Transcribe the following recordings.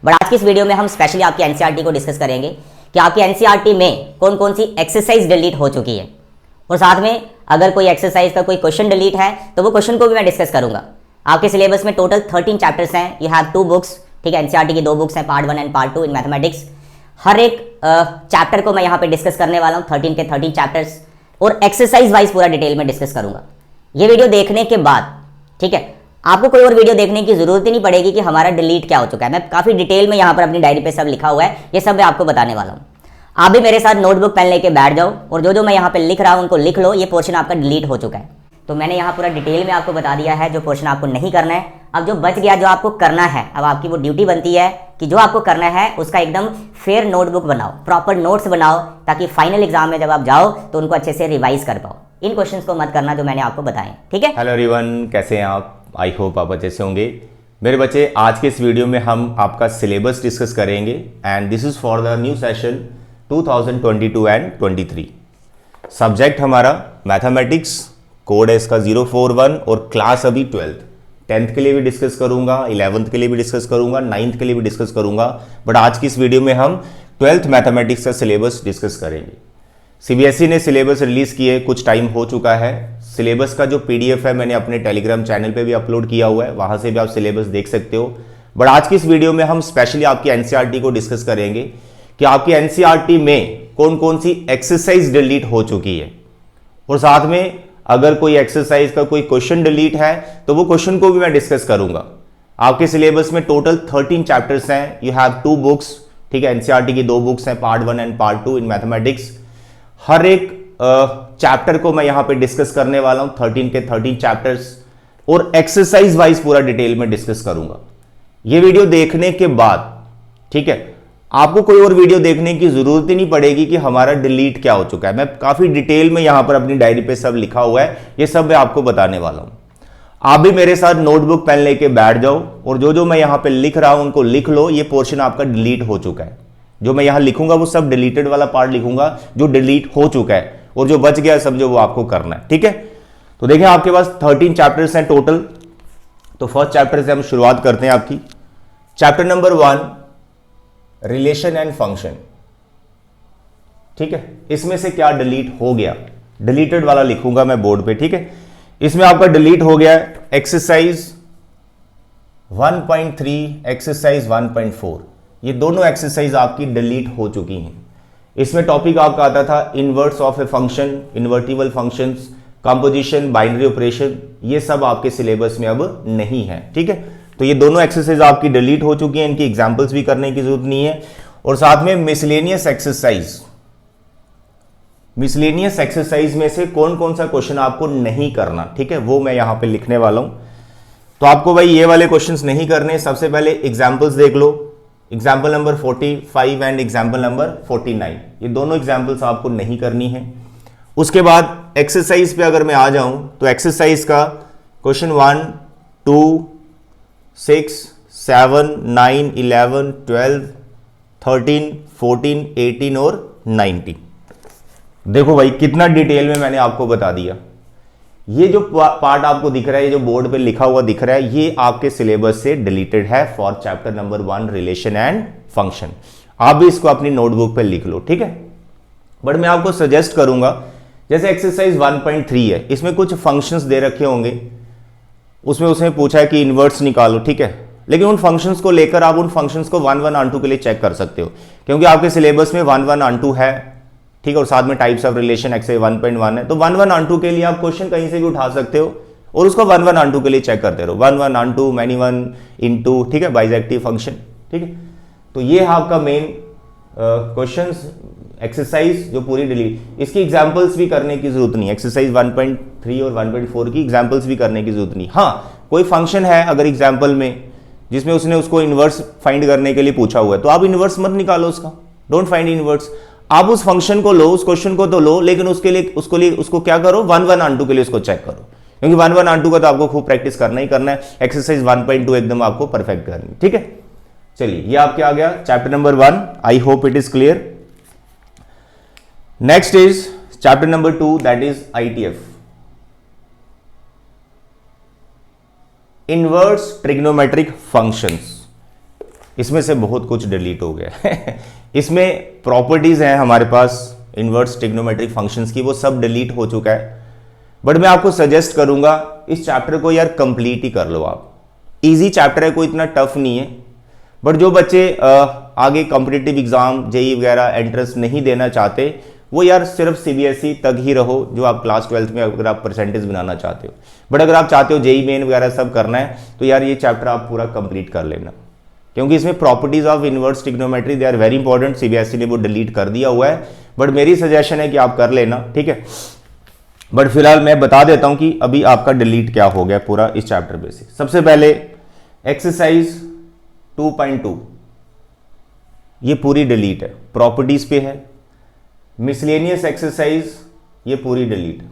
But आज की इस वीडियो में हम स्पेशली आपकी एनसीईआरटी को डिस्कस करेंगे कि आपकी एनसीईआरटी में कौन कौन सी एक्सरसाइज डिलीट हो चुकी है, और साथ में अगर कोई एक्सरसाइज का कोई क्वेश्चन डिलीट है तो वो क्वेश्चन को भी मैं डिस्कस करूंगा। आपके सिलेबस में टोटल 13 चैप्टर्स हैं। यू हैव 2 बुक्स, ठीक है। एनसीईआरटी की 2 बुक्स हैं, part 1 and part 2 in mathematics. हर एक चैप्टर को मैं यहाँ पे डिस्कस करने वाला हूँ, 13 के 13 चैप्टर्स, और एक्सरसाइज वाइज पूरा डिटेल में डिस्कस करूंगा। ये वीडियो देखने के बाद, ठीक है, आपको कोई और वीडियो देखने की जरूरत ही नहीं पड़ेगी कि हमारा डिलीट क्या हो चुका है। मैं काफी डिटेल में यहाँ पर अपनी डायरी पे सब लिखा हुआ है, ये सब मैं आपको बताने वाला हूँ। आप भी मेरे साथ नोटबुक पेन लेके बैठ जाओ और जो जो मैं यहाँ पे लिख रहा हूँ उनको लिख लो। ये पोर्शन आपका डिलीट हो चुका है, तो मैंने यहाँ पूरा डिटेल में आपको बता दिया है जो पोर्शन आपको नहीं करना है। अब जो बच गया, जो आपको करना है, अब आपकी वो ड्यूटी बनती है कि जो आपको करना है उसका एकदम फेयर नोटबुक बनाओ, प्रॉपर नोट्स बनाओ, ताकि फाइनल एग्जाम में जब आप जाओ तो उनको अच्छे से रिवाइज कर पाओ। इन क्वेश्चंस को मत करना जो मैंने आपको बताए, ठीक है। हेलो एवरीवन, कैसे हैं आप? आई होप आप अच्छे से होंगे। मेरे बच्चे, आज के इस वीडियो में हम आपका सिलेबस डिस्कस करेंगे and this is for the new session 2022 and 23। Subject हमारा मैथमेटिक्स, कोड है इसका 041 और क्लास अभी 10th के लिए भी डिस्कस करूंगा, 11th के लिए भी डिस्कस करूंगा, 9th के लिए भी डिस्कस करूंगा। बट आज की इस वीडियो में हम 12th मैथमेटिक्स का सिलेबस डिस्कस करेंगे। सीबीएसई ने सिलेबस रिलीज किए, कुछ टाइम हो चुका है। सिलेबस का जो पीडीएफ है मैंने अपने टेलीग्राम चैनल पे भी अपलोड किया हुआ है, वहां से भी आप सिलेबस देख सकते हो। बट आज की इस वीडियो में हम स्पेशली आपकी एनसीईआरटी को डिस्कस करेंगे कि आपकी एनसीईआरटी में कौन कौन सी एक्सरसाइज डिलीट हो चुकी है, और साथ में अगर कोई एक्सरसाइज का कोई क्वेश्चन डिलीट है तो वो क्वेश्चन को भी मैं डिस्कस करूंगा। आपके सिलेबस में टोटल 13 चैप्टर्स हैं। यू हैव 2 बुक्स, ठीक है। एनसीईआरटी की 2 बुक्स हैं, part 1 and part 2 in mathematics. हर एक चैप्टर को मैं यहां पे डिस्कस करने वाला हूं, 13 के 13 चैप्टर्स, और एक्सरसाइज वाइज पूरा डिटेल में डिस्कस करूंगा। ये वीडियो देखने के बाद, ठीक है, आपको कोई और वीडियो देखने की जरूरत ही नहीं पड़ेगी कि हमारा डिलीट क्या हो चुका है। मैं काफी डिटेल में यहां पर अपनी डायरी पे सब लिखा हुआ है, ये सब मैं आपको बताने वाला हूं। आप भी मेरे साथ नोटबुक पेन लेके बैठ जाओ और जो जो मैं यहां पे लिख रहा हूं उनको लिख लो। ये पोर्शन आपका डिलीट हो चुका है। जो मैं यहां लिखूंगा वो सब डिलीटेड वाला पार्ट लिखूंगा जो डिलीट हो चुका है, और जो बच गया समझो वो आपको करना है, ठीक है। तो देखिए, आपके पास 13 चैप्टर्स हैं टोटल। तो फर्स्ट चैप्टर से हम शुरुआत करते हैं आपकी। Chapter number 1, relation and function, ठीक है। इसमें से क्या डिलीट हो गया, डिलीटेड वाला लिखूंगा मैं बोर्ड पे, ठीक है। इसमें आपका डिलीट हो गया एक्सरसाइज 1.3, एक्सरसाइज 1.4। ये दोनों एक्सरसाइज आपकी डिलीट हो चुकी हैं। इसमें टॉपिक आपका आता था inverse of a function, invertible functions, composition, binary operation. ये सब आपके सिलेबस में अब नहीं है, ठीक है। तो ये दोनों एक्सरसाइज आपकी डिलीट हो चुकी हैं, इनकी एग्जांपल्स भी करने की जरूरत नहीं है। और साथ में मिसलेनियस एक्सरसाइज, मिसलेनियस एक्सरसाइज में से कौन कौन सा क्वेश्चन आपको नहीं करना, ठीक है, वो मैं यहां पे लिखने वाला हूं। तो आपको भाई ये वाले क्वेश्चंस नहीं करने। सबसे पहले एग्जांपल्स देख लो, example number 45 and example number 49। ये दोनों एग्जाम्पल्स आपको नहीं करनी है। उसके बाद एक्सरसाइज पे अगर मैं आ जाऊं तो एक्सरसाइज का क्वेश्चन 1, 2, 6, 7, 9, 11, 12, 13, 14, 18 और 19। देखो भाई कितना डिटेल में मैंने आपको बता दिया। ये जो पार्ट आपको दिख रहा है, ये जो बोर्ड पे लिखा हुआ दिख रहा है, ये आपके सिलेबस से डिलीटेड है for chapter number 1, relation and function. आप भी इसको अपनी नोटबुक पे लिख लो, ठीक है। बट मैं आपको सजेस्ट करूंगा, जैसे एक्सरसाइज 1.3 है, इसमें कुछ फंक्शंस दे रखे होंगे, उसमें उसने पूछा है कि इनवर्ट्स निकालो, ठीक है। लेकिन उन फंक्शंस को लेकर आप उन फंक्शंस को 1, 1 और 2 के लिए चेक कर सकते हो, क्योंकि आपके सिलेबस में 1, 1 और 2 है, ठीक है। और साथ में टाइप्स ऑफ रिलेशन एक्सरसाइज 1.1 है। तो 1, 1 और 2 के लिए आप क्वेश्चन कहीं से भी उठा सकते हो और उसको 1, 1 और 2 के लिए चेक करते रहो। 1, 1 और 2, मैनी 1 इनटू, ठीक है, बाइजेक्टिव फंक्शन, ठीक है। तो ये है आपका मेन क्वेश्चंस, एक्सरसाइज जो पूरी डिलीट। इसकी एग्जांपल्स भी करने की जरूरत नहीं है। एक्सरसाइज 1.3 और 1.4 की एग्जांपल्स भी करने की जरूरत नहीं। हाँ, कोई फंक्शन है अगर एग्जांपल में जिसमें उसने उसको इनवर्स फाइंड करने के लिए पूछा हुआ है, तो आप इनवर्स मत निकालो उसका, डोंट फाइंड इनवर्स। आप उस फंक्शन को लो, उस क्वेश्चन को तो लो, लेकिन उसको क्या करो, 1, 1 और 2 के लिए उसको चेक करो, क्योंकि 1, 1 और 2 का तो आपको खूब प्रैक्टिस करना ही करना है। एक्सरसाइज 1.2 एकदम आपको परफेक्ट करनी, ठीक है। चलिए, ये आपके आ गया chapter number 1। I hope it is clear. Next is chapter number 2, that is ITF, inverse trigonometric functions. इसमें से बहुत कुछ डिलीट हो गया इसमें प्रॉपर्टीज हैं हमारे पास इन्वर्स ट्रिग्नोमेट्रिक फंक्शंस की, वो सब डिलीट हो चुका है। बट मैं आपको सजेस्ट करूंगा इस चैप्टर को यार कंप्लीट ही कर लो आप। इजी चैप्टर है, कोई इतना टफ नहीं है। बट जो बच्चे आगे कॉम्पिटिटिव एग्जाम जेई वगैरह एंट्रेंस नहीं देना चाहते, वो यार सिर्फ सीबीएसई तक ही रहो, जो आप क्लास 12th में अगर आप परसेंटेज बनाना चाहते हो। बट अगर आप चाहते हो जेई मेन वगैरह सब करना है तो यार ये चैप्टर आप पूरा कंप्लीट कर लेना, क्योंकि इसमें properties of inverse trigonometry they are very important. CBSE ने वो डिलीट कर दिया हुआ है, बट मेरी सजेशन है कि आप कर लेना, ठीक है। बट फिलहाल मैं बता देता हूं कि अभी आपका डिलीट क्या हो गया पूरा इस चैप्टर में से। सबसे पहले एक्सरसाइज 2.2 ये पूरी डिलीट है, प्रॉपर्टीज पे है। मिसलेनियस एक्सरसाइज ये पूरी डिलीट है,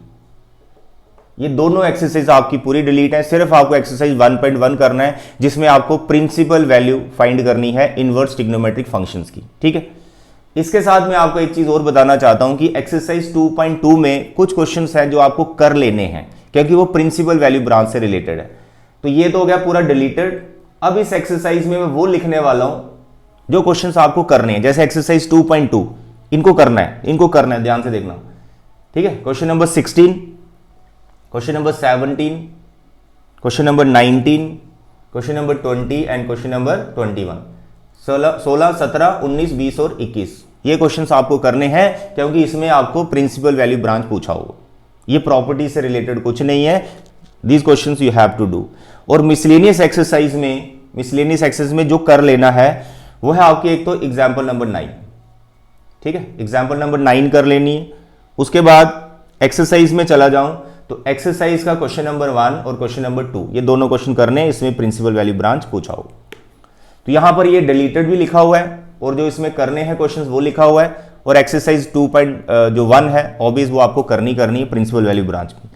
ये दोनों एक्सरसाइज आपकी पूरी डिलीट है। सिर्फ आपको एक्सरसाइज 1.1 करना है, जिसमें आपको प्रिंसिपल वैल्यू फाइंड करनी है इनवर्स ट्रिग्नोमेट्रिक फंक्शंस की, ठीक है। इसके साथ मैं आपको एक चीज और बताना चाहता हूं कि एक्सरसाइज 2.2 में कुछ क्वेश्चंस हैं जो आपको कर लेने हैं, क्योंकि वो प्रिंसिपल वैल्यू ब्रांच से रिलेटेड है। तो ये तो हो गया पूरा डिलीटेड। अब इस एक्सरसाइज में मैं वो लिखने वाला हूं जो क्वेश्चंस आपको करने हैं। जैसे एक्सरसाइज 2.2 इनको करना है, ध्यान से देखना, ठीक है। Question number 16, question number 17, question number 19, question number 20 and question number 21। 16, 17, 19, 20 और 21 ये क्वेश्चंस आपको करने हैं, क्योंकि इसमें आपको प्रिंसिपल वैल्यू ब्रांच पूछा होगा। ये प्रॉपर्टी से रिलेटेड कुछ नहीं है, these questions you have to do. और मिसलेनियस एक्सरसाइज में जो कर लेना है वो है आपकी एक तो एग्जाम्पल नंबर 9, ठीक है। एग्जाम्पल नंबर 9 कर लेनी है। उसके बाद एक्सरसाइज में चला जाऊं तो एक्सरसाइज का क्वेश्चन नंबर 1 और क्वेश्चन नंबर 2 ये दोनों क्वेश्चन करने हैं, इसमें प्रिंसिपल वैल्यू ब्रांच पूछा हो। तो यहां पर ये डिलीटेड भी लिखा हुआ है और जो इसमें करने हैं क्वेश्चंस वो लिखा हुआ है। और एक्सरसाइज 2.1 है ऑब्वियस, वो आपको करनी है प्रिंसिपल वैल्यू ब्रांच की।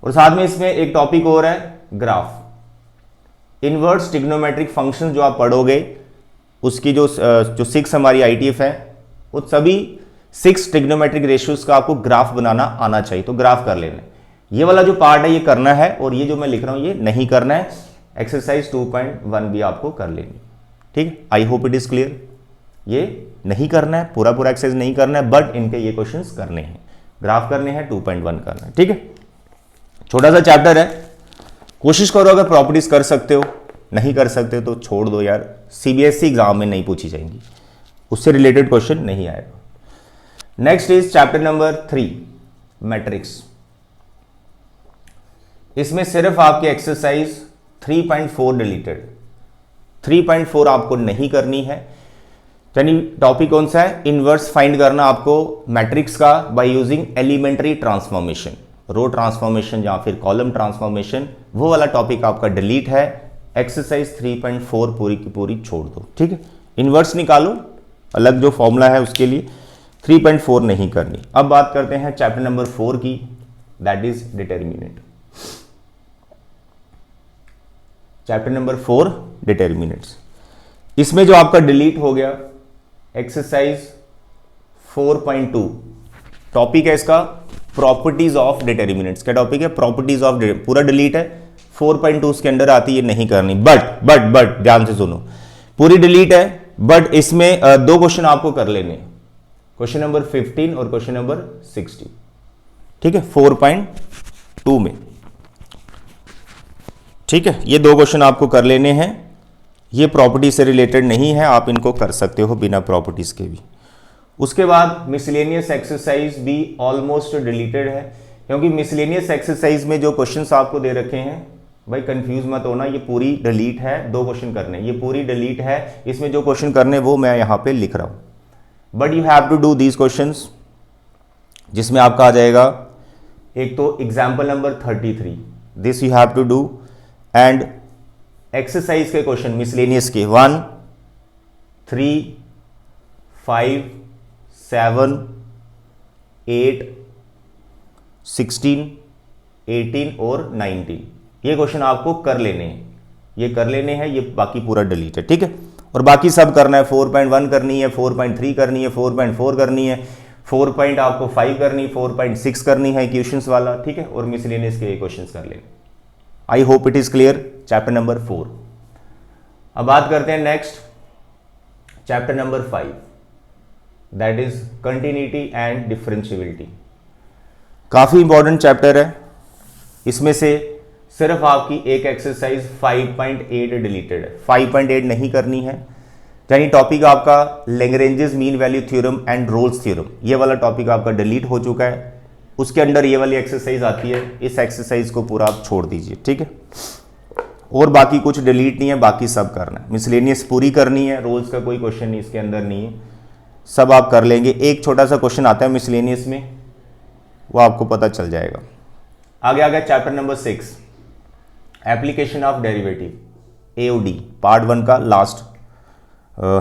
और साथ में इसमें एक टॉपिक और है ग्राफ। इनवर्स ट्रिग्नोमेट्रिक फंक्शन जो आप पढ़ोगे उसकी जो 6 हमारी आईटीएफ है, वो सभी 6 ट्रिग्नोमेट्रिक रेशियोज का आपको ग्राफ बनाना आना चाहिए। तो ग्राफ कर लेना, ये वाला जो पार्ट है ये करना है, और ये जो मैं लिख रहा हूं ये नहीं करना है। एक्सरसाइज 2.1 भी आपको कर लेनी, ठीक है। आई होप इट इज क्लियर। ये नहीं करना है, पूरा एक्सरसाइज नहीं करना है, बट इनके ये क्वेश्चंस करने हैं, ग्राफ करने हैं, 2.1 करना है, ठीक है। छोटा सा चैप्टर है, कोशिश करो अगर प्रॉपर्टीज कर सकते हो, नहीं कर सकते तो छोड़ दो यार, सीबीएसई एग्जाम में नहीं पूछी जाएंगी, उससे रिलेटेड क्वेश्चन नहीं आएगा। Next is chapter number 3 matrix. इसमें सिर्फ आपकी एक्सरसाइज 3.4 डिलीटेड, 3.4 आपको नहीं करनी है। यानी टॉपिक कौन सा है, इनवर्स फाइंड करना आपको मैट्रिक्स का by using elementary transformation, row transformation या फिर कॉलम ट्रांसफॉर्मेशन, वो वाला टॉपिक आपका डिलीट है। एक्सरसाइज 3.4 पूरी की पूरी छोड़ दो, ठीक है। इनवर्स निकालो, अलग जो फॉर्मूला है उसके लिए, 3.4 नहीं करनी। अब बात करते हैं चैप्टर नंबर 4 की, that is determinant. Chapter number 4 determinants. इसमें जो आपका डिलीट हो गया एक्सरसाइज 4.2 टॉपिक है इसका प्रॉपर्टीज ऑफ डिटर्मिनेंट्स। क्या टॉपिक है, प्रॉपर्टीज ऑफ, पूरा डिलीट है। 4.2 उसके अंदर आती है, नहीं करनी। बट ध्यान से सुनो, पूरी डिलीट है, बट इसमें 2 क्वेश्चन आपको कर लेने, क्वेश्चन नंबर 15 और क्वेश्चन नंबर 16, ठीक है, 4.2 में, ठीक है। ये 2 क्वेश्चन आपको कर लेने हैं, ये प्रॉपर्टी से रिलेटेड नहीं है, आप इनको कर सकते हो बिना प्रॉपर्टीज के भी। उसके बाद मिसलेनियस एक्सरसाइज भी ऑलमोस्ट डिलीटेड है, क्योंकि मिसलेनियस एक्सरसाइज में जो क्वेश्चंस आपको दे रखे हैं, भाई कंफ्यूज मत होना, ये पूरी डिलीट है। 2 क्वेश्चन करने, ये पूरी डिलीट है। इसमें जो क्वेश्चन करने वो मैं यहां पे लिख रहा हूं, but you have to do these questions, जिसमें आपका आ जाएगा एक तो example number 33, this you have to do, and exercise के क्वेश्चन मिसलेनियस के 1, 3, 5, 7, 8, 16, 18 और 19 ये क्वेश्चन आपको कर लेने हैं, ये कर लेने हैं, ये बाकी पूरा डिलीट है, ठीक है। और बाकी सब करना है, 4.1 करनी है, 4.3 करनी है, 4.4 करनी है, 4.5 करनी, 4.6 करनी है इक्वेशंस वाला, ठीक है। और मिसलेनियस के क्वेश्चंस कर लेंगे। आई hope it is clear. Chapter number 4। अब बात करते हैं next chapter number 5 that is continuity and differentiability. काफ़ी इंपॉर्टेंट चैप्टर है। इसमें से सिर्फ आपकी एक एक्सरसाइज 5.8 डिलीटेड है, 5.8 नहीं करनी है। यानी टॉपिक आपका Lagrange's mean value theorem and Rolle's theorem, ये वाला टॉपिक आपका डिलीट हो चुका है। उसके अंडर ये वाली एक्सरसाइज आती है, इस एक्सरसाइज को पूरा आप छोड़ दीजिए, ठीक है। और बाकी कुछ डिलीट नहीं है, बाकी सब करना है। मिसलेनियस पूरी करनी है, रोल्स का कोई क्वेश्चन नहीं इसके अंदर नहीं है, सब आप कर लेंगे। एक छोटा सा क्वेश्चन आता है मिसलेनियस में, वो आपको पता चल जाएगा। आगे आ गया chapter number 6 application of derivative, AOD part 1 का लास्ट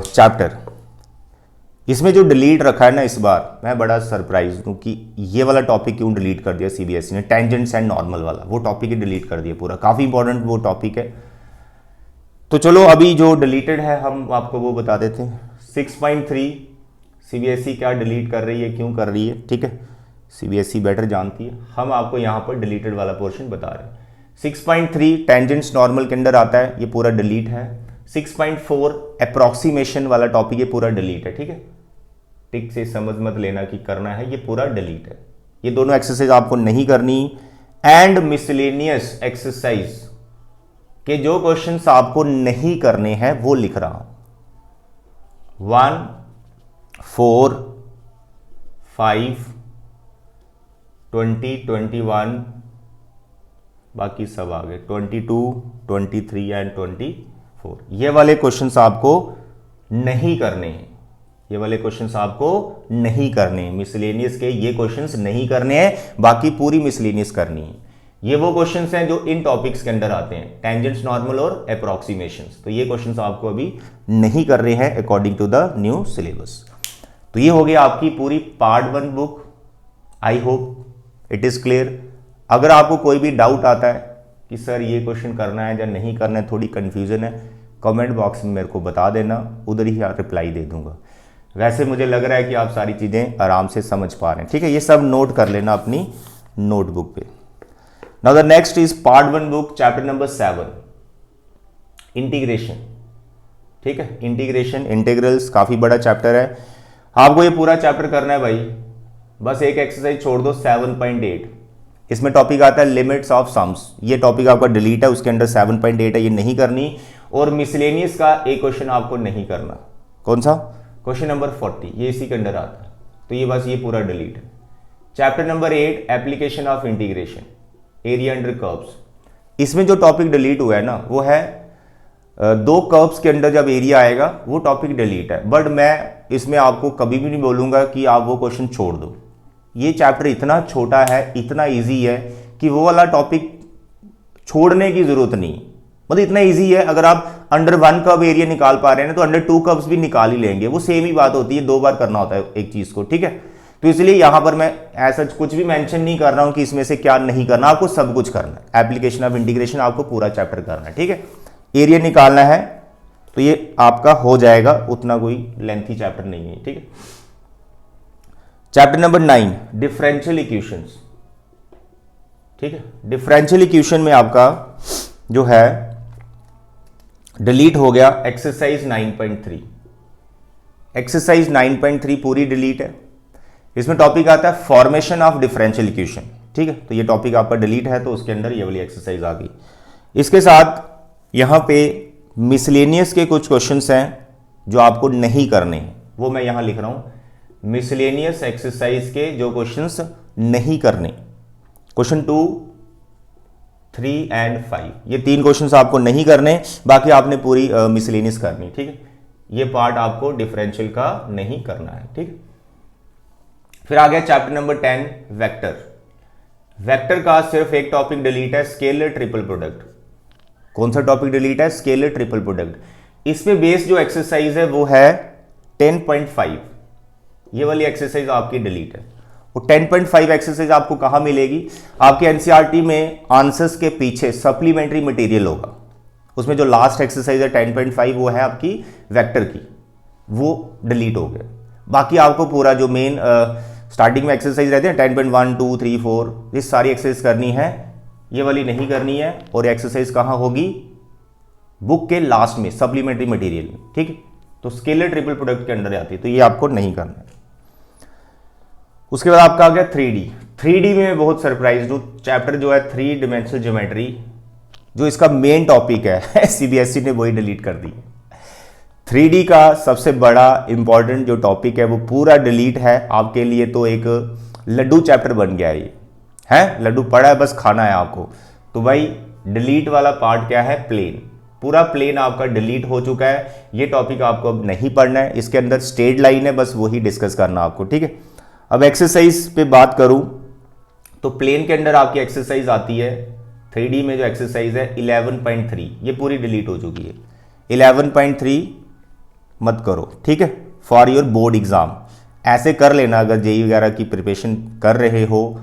चैप्टर। इसमें जो डिलीट रखा है ना, इस बार मैं बड़ा सरप्राइज हूँ कि ये वाला टॉपिक क्यों डिलीट कर दिया CBSE ने। टेंजेंट्स एंड नॉर्मल वाला वो टॉपिक ही डिलीट कर दिया पूरा, काफ़ी इंपॉर्टेंट वो टॉपिक है। तो चलो अभी जो डिलीटेड है हम आपको वो बता देते हैं। 6.3 CBSE क्या डिलीट कर रही है, क्यों कर रही है, ठीक है, CBSE बेटर जानती है, हम आपको यहाँ पर डिलीटेड वाला पोर्शन बता रहे हैं। 6.3 टेंजेंट्स नॉर्मल के अंदर आता है, ये पूरा डिलीट है। 6.4 अप्रॉक्सीमेशन वाला टॉपिक, ये पूरा डिलीट है, ठीक है। टिक से समझ मत लेना कि करना है, ये पूरा डिलीट है। ये दोनों एक्सरसाइज आपको नहीं करनी। एंड मिसलेनियस एक्सरसाइज के जो क्वेश्चंस आपको नहीं करने हैं वो लिख रहा हूं। 1, 4, 5, 20, 21, बाकी सब आ गए 22, 23 एंड 24। ये वाले क्वेश्चंस आपको नहीं करने हैं, ये वाले क्वेश्चंस आपको नहीं करने हैं। मिसलेनियस के ये क्वेश्चंस नहीं करने हैं, बाकी पूरी मिसलेनियस करनी है। ये वो क्वेश्चंस हैं जो इन टॉपिक्स के अंदर आते हैं, टेंजेंट्स नॉर्मल और अप्रॉक्सीमेशंस। तो ये क्वेश्चंस आपको अभी नहीं कर रहे हैं according to the new syllabus. तो ये हो गया आपकी पूरी part 1 book. I hope it is clear. अगर आपको कोई भी डाउट आता है कि सर ये क्वेश्चन करना है या नहीं करना है, थोड़ी कंफ्यूजन है, कमेंट बॉक्स में मेरे को बता देना, उधर ही रिप्लाई दे दूंगा। वैसे मुझे लग रहा है कि आप सारी चीज़ें आराम से समझ पा रहे हैं, ठीक है। ये सब नोट कर लेना अपनी नोटबुक पे। Now the next is part 1 book chapter number 7 integration, ठीक है। इंटीग्रेशन इंटीग्रल्स काफ़ी बड़ा चैप्टर है, आपको ये पूरा चैप्टर करना है भाई। बस एक एक्सरसाइज छोड़ दो 7.8, इसमें टॉपिक आता है लिमिट्स ऑफ सम्स। ये टॉपिक आपका डिलीट है, उसके अंदर 7.8 है, ये नहीं करनी। और मिसलेनियस का एक क्वेश्चन आपको नहीं करना। कौन सा? क्वेश्चन नंबर 40, ये इसी के अंदर आता है, तो ये बस ये पूरा डिलीट है। Chapter number 8 application of integration, area under curves. इसमें जो टॉपिक डिलीट हुआ है ना, वो है 2 कर्व्स के अंदर जब एरिया आएगा वो टॉपिक डिलीट है। बट मैं इसमें आपको कभी भी नहीं बोलूंगा कि आप वो क्वेश्चन छोड़ दो। ये चैप्टर इतना छोटा है, इतना ईजी है कि वो वाला टॉपिक छोड़ने की जरूरत नहीं। मतलब इतना इजी है, अगर आप अंडर 1 कर्व एरिया निकाल पा रहे हैं तो अंडर 2 कर्व्स भी निकाल ही लेंगे। वो सेम ही बात होती है, 2 बार करना होता है एक चीज को, ठीक है। तो इसलिए यहां पर मैं ऐसा कुछ भी मेंशन नहीं कर रहा हूं कि इसमें से क्या नहीं करना, आपको सब कुछ करना है। एप्लीकेशन ऑफ इंटीग्रेशन आपको पूरा चैप्टर करना है, ठीक है। एरिया निकालना है तो ये आपका हो जाएगा, उतना कोई लेंथी चैप्टर नहीं है, ठीक है। चैप्टर नंबर 9 डिफरेंशियल इक्वेशंस, ठीक है। डिफरेंशियल इक्वेशन में आपका जो है डिलीट हो गया एक्सरसाइज 9.3। एक्सरसाइज 9.3 पूरी डिलीट है। इसमें टॉपिक आता है फॉर्मेशन ऑफ डिफरेंशियल इक्वेशन, ठीक है। तो ये टॉपिक आपका डिलीट है, तो उसके अंदर ये वाली एक्सरसाइज आ गई। इसके साथ यहां पे मिसलेनियस के कुछ क्वेश्चंस हैं जो आपको नहीं करने हैं, वो मैं यहां लिख रहा हूं। मिसलेनियस एक्सरसाइज के जो क्वेश्चंस नहीं करने, क्वेश्चन 2, 3 एंड 5, ये 3 क्वेश्चंस आपको नहीं करने, बाकी आपने पूरी मिसलेनियस करनी, ठीक है। ये पार्ट आपको डिफरेंशियल का नहीं करना है, ठीक है। फिर आ गया चैप्टर नंबर 10 वेक्टर। वेक्टर का सिर्फ एक टॉपिक डिलीट है, स्केलर ट्रिपल प्रोडक्ट। कौन सा टॉपिक डिलीट है? Scalar triple product. इसमें बेस जो एक्सरसाइज है वो है 10.5, ये वाली एक्सरसाइज आपकी डिलीट है। और 10.5 एक्सरसाइज आपको कहां मिलेगी? आपके एनसीईआरटी में आंसर्स के पीछे सप्लीमेंट्री मटेरियल होगा, उसमें जो लास्ट एक्सरसाइज है 10.5 वो है आपकी वेक्टर की, वो डिलीट हो गया। बाकी आपको पूरा जो मेन स्टार्टिंग में एक्सरसाइज रहते हैं 10.1, 2, 3, 4, ये सारी एक्सरसाइज करनी है, ये वाली नहीं करनी है। और एक्सरसाइज कहां होगी? बुक के लास्ट में, सप्लीमेंट्री मटेरियल में, ठीक है। तो स्केलर ट्रिपल प्रोडक्ट के अंडर आती है, तो ये आपको नहीं करना है। उसके बाद आपका आ गया 3D। 3D में मैं बहुत सरप्राइज हूँ, चैप्टर जो है 3 डिमेंशनल ज्योमेट्री, जो इसका मेन टॉपिक है सीबीएसई ने वही डिलीट कर दी। 3D का सबसे बड़ा इंपॉर्टेंट जो टॉपिक है वो पूरा डिलीट है आपके लिए, तो एक लड्डू चैप्टर बन गया ये है, लड्डू पड़ा है बस खाना है आपको। तो भाई डिलीट वाला पार्ट क्या है, प्लेन, पूरा प्लेन आपका डिलीट हो चुका है, ये टॉपिक आपको अब नहीं पढ़ना है। इसके अंदर स्ट्रेट लाइन है, बस वही डिस्कस करना आपको, ठीक है। अब एक्सरसाइज पे बात करूं तो प्लेन के अंदर आपकी एक्सरसाइज आती है 3D में, जो एक्सरसाइज है 11.3, ये पूरी डिलीट हो चुकी है। 11.3 मत करो, ठीक है, फॉर योर बोर्ड एग्जाम। ऐसे कर लेना, अगर जेई वगैरह की प्रिपरेशन कर रहे हो,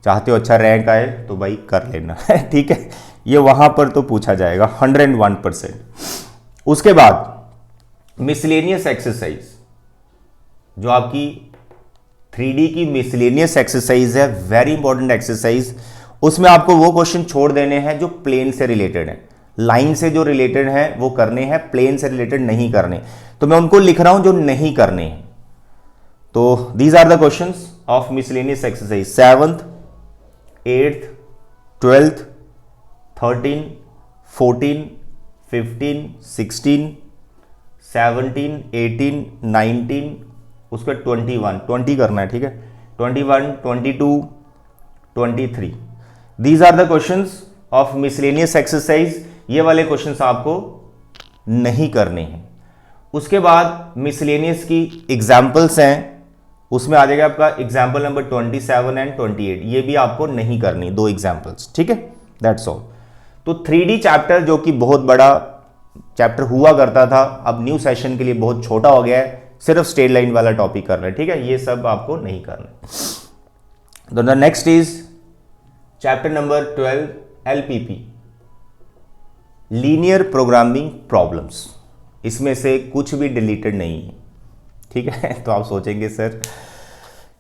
चाहते हो अच्छा रैंक आए तो भाई कर लेना ठीक है, ये वहां पर तो पूछा जाएगा 101%। उसके बाद मिसलेनियस एक्सरसाइज, जो आपकी 3D की मिसलेनियस एक्सरसाइज है, वेरी इंपॉर्टेंट एक्सरसाइज। उसमें आपको वो क्वेश्चन छोड़ देने हैं जो प्लेन से रिलेटेड है, लाइन से जो रिलेटेड है वो करने हैं, प्लेन से रिलेटेड नहीं करने। तो मैं उनको लिख रहा हूं जो नहीं करने हैं। तो these are the questions of miscellaneous exercise, 7th 8th 12th 13 14 15 16 17 18 19, उसके 20 करना है, ठीक है, 21 22 23। These are the questions of miscellaneous exercise, ये वाले क्वेश्चंस आपको नहीं करने हैं। उसके बाद मिसलेनियस की एग्जाम्पल्स हैं, उसमें आ जाएगा आपका एग्जाम्पल नंबर 27 एंड 28, ये भी आपको नहीं करनी, 2 एग्जाम्पल्स, ठीक है, दैट्स ऑल। तो 3D चैप्टर जो कि बहुत बड़ा चैप्टर हुआ करता था, अब न्यू सेशन के लिए बहुत छोटा हो गया है, सिर्फ स्ट्रेट लाइन वाला टॉपिक करना है, ठीक है, ये सब आपको नहीं करना। तो the next is chapter number 12 LPP, linear programming problems. इसमें से कुछ भी डिलीटेड नहीं है, ठीक है। तो आप सोचेंगे सर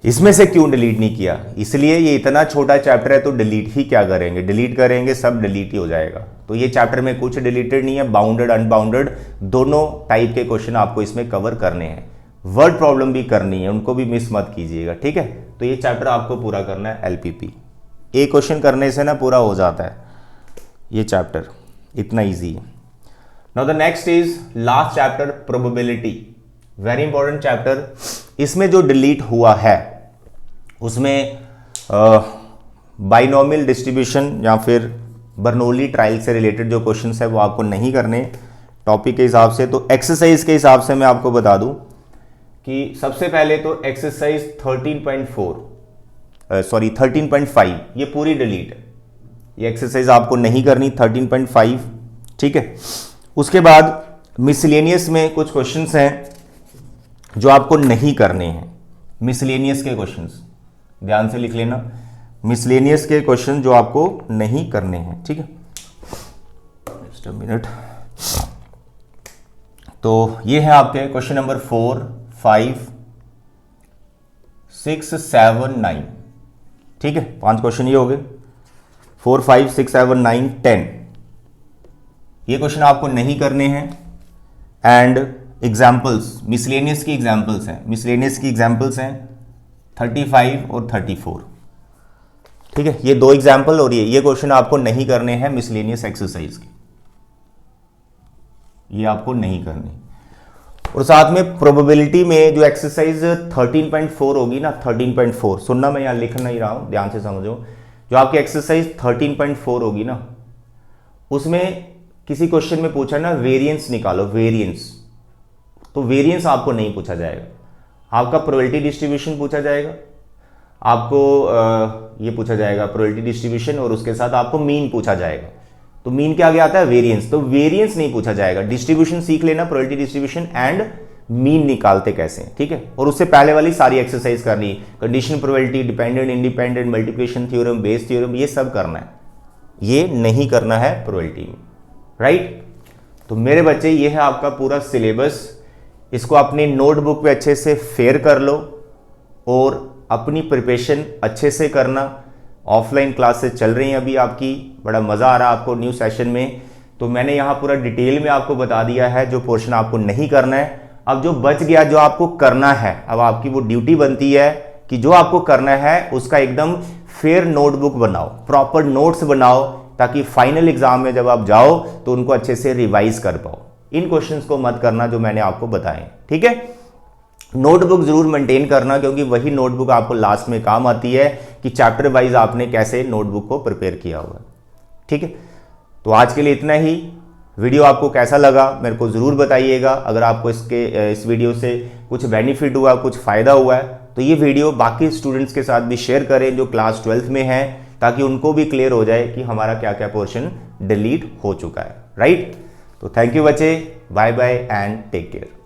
इसमें से क्यों डिलीट नहीं किया, इसलिए ये इतना छोटा चैप्टर है तो डिलीट ही क्या करेंगे, डिलीट करेंगे सब डिलीट ही हो जाएगा। तो ये चैप्टर में कुछ डिलीटेड नहीं है, बाउंडेड अनबाउंडेड दोनों टाइप के क्वेश्चन आपको इसमें कवर करने हैं, वर्ड प्रॉब्लम भी करनी है, उनको भी मिस मत कीजिएगा, ठीक है। तो ये चैप्टर आपको पूरा करना है LPP, एक क्वेश्चन करने से ना पूरा हो जाता है ये चैप्टर, इतना ईजी है। Now the next is last chapter, probability, very important chapter. इसमें जो डिलीट हुआ है उसमें बाइनोमियल डिस्ट्रीब्यूशन या फिर बर्नौली ट्रायल से रिलेटेड जो क्वेश्चंस है वो आपको नहीं करने टॉपिक के हिसाब से। तो एक्सरसाइज के हिसाब से मैं आपको बता दूं कि सबसे पहले तो एक्सरसाइज 13.5 ये पूरी डिलीट है, ये एक्सरसाइज आपको नहीं करनी 13.5, ठीक है। उसके बाद मिसलेनियस में कुछ क्वेश्चंस हैं जो आपको नहीं करने हैं, मिसलेनियस के क्वेश्चंस ध्यान से लिख लेना, मिसलेनियस के क्वेश्चन जो आपको नहीं करने हैं, ठीक है। Just a minute. तो ये है आपके क्वेश्चन नंबर 4 5 6 7 9, ठीक है, 5 क्वेश्चन ये हो गए, 4 5 6 7 9 10, ये क्वेश्चन आपको नहीं करने हैं। एंड एग्जाम्पल्स, मिसलेनियस की एग्जाम्पल्स हैं, मिसलेनियस की एग्जाम्पल्स हैं 35 और 34, ठीक है, ये 2 एग्जाम्पल और ये क्वेश्चन आपको नहीं करने हैं मिसलेनियस एक्सरसाइज के, ये आपको नहीं करने। और साथ में प्रोबेबिलिटी में जो एक्सरसाइज 13.4 होगी ना, 13.4 सुनना, मैं यहां लिख नहीं रहा हूं, ध्यान से समझो। जो आपकी एक्सरसाइज 13.4 होगी ना, उसमें किसी क्वेश्चन में पूछा ना वेरिएंस निकालो, वेरिएंस, तो वेरिएंस आपको नहीं पूछा जाएगा, आपका प्रोबेबिलिटी डिस्ट्रीब्यूशन पूछा जाएगा, आपको ये पूछा जाएगा प्रोबेबिलिटी डिस्ट्रीब्यूशन, और उसके साथ आपको मीन पूछा जाएगा। तो मीन के आगे आता है वेरिएंस, तो वेरिएंस नहीं पूछा जाएगा, डिस्ट्रीब्यूशन सीख लेना, प्रोबेबिलिटी डिस्ट्रीब्यूशन एंड मीन निकालते कैसे, ठीक है। और उससे पहले वाली सारी एक्सरसाइज करनी, condition probability, dependent independent, multiplication theorem, Bayes theorem, ये सब करना है, ये नहीं करना है प्रोबेबिलिटी में, राइट। तो मेरे बच्चे ये है आपका पूरा सिलेबस, इसको अपनी नोटबुक पे अच्छे से फेयर कर लो और अपनी प्रिपरेशन अच्छे से करना। ऑफलाइन क्लासेस चल रही हैं अभी आपकी, बड़ा मज़ा आ रहा है आपको न्यू सेशन में। तो मैंने यहाँ पूरा डिटेल में आपको बता दिया है जो पोर्शन आपको नहीं करना है। अब जो बच गया, जो आपको करना है, अब आपकी वो ड्यूटी बनती है कि जो आपको करना है उसका एकदम फेयर नोटबुक बनाओ, प्रॉपर नोट्स बनाओ, ताकि फाइनल एग्जाम में जब आप जाओ तो उनको अच्छे से रिवाइज कर पाओ। इन क्वेश्चंस को मत करना जो मैंने आपको बताए, ठीक है। नोटबुक जरूर मेंटेन करना, क्योंकि वही नोटबुक आपको लास्ट में काम आती है कि चैप्टर वाइज आपने कैसे नोटबुक को प्रिपेयर किया हुआ है, ठीक है। तो आज के लिए इतना ही। वीडियो आपको कैसा लगा मेरे को ज़रूर बताइएगा। अगर आपको इस वीडियो से कुछ बेनिफिट हुआ, कुछ फ़ायदा हुआ है, तो ये वीडियो बाकी स्टूडेंट्स के साथ भी शेयर करें जो क्लास 12th में हैं, ताकि उनको भी क्लियर हो जाए कि हमारा क्या क्या पोर्शन डिलीट हो चुका है, राइट। तो थैंक यू बच्चे, bye bye and take care.